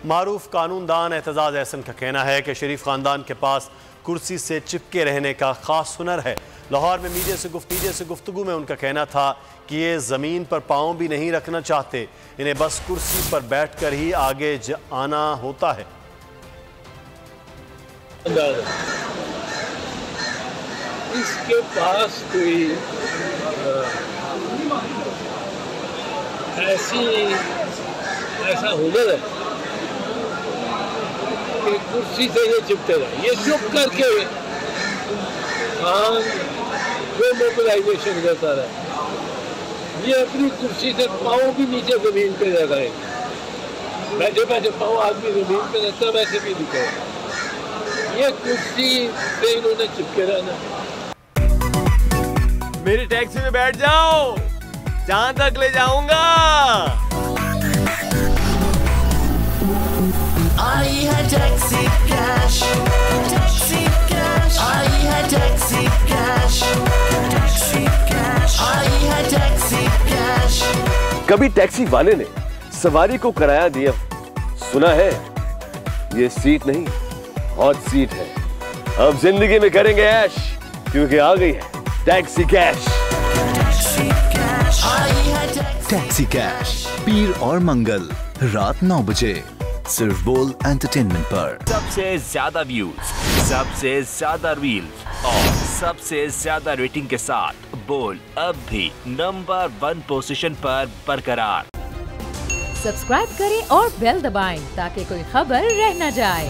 मारूफ कानूनदान एतजाज एहसन का कहना है कि शरीफ खानदान के पास कुर्सी से चिपके रहने का खास हुनर है। लाहौर में मीडिया से गुफ्तगू में उनका कहना था कि ये ज़मीन पर पाँव भी नहीं रखना चाहते, इन्हें बस कुर्सी पर बैठकर ही आगे आना होता है। इसके पास कोई ऐसा हुनर है कि कुर्सी से ये चिपटे रहे, ये चुप करके जो मोबिलाइजेशन करता रहे, ये अपनी कुर्सी से पाँव भी नीचे जमीन पे लगाए, बैठे बैठे पाँव आदमी जमीन पे रखता वैसे भी दिखे, ये कुर्सी से इन्होंने चिपके रहना। मेरी टैक्सी में बैठ जाओ, जहां तक ले जाऊंगा। आई है टैक्सी कैश, टैक्सी कैश, आई है टैक्सी कैश, टैक्सी कैश, आई है टैक्सी कैश। कभी टैक्सी वाले ने सवारी को किराया दिया, सुना है ये सीट नहीं हॉट सीट है। अब जिंदगी में करेंगे ऐश, क्योंकि आ गई है टैक्सी कैश। टैक्सी कैश पीर और मंगल रात 9 बजे सिर्फ बोल एंटरटेनमेंट पर। सबसे ज्यादा व्यूज, सबसे ज्यादा रील्स और सबसे ज्यादा रेटिंग के साथ बोल अब भी नंबर 1 पोजीशन पर बरकरार। सब्सक्राइब करें और बेल दबाएं ताकि कोई खबर रह न जाए।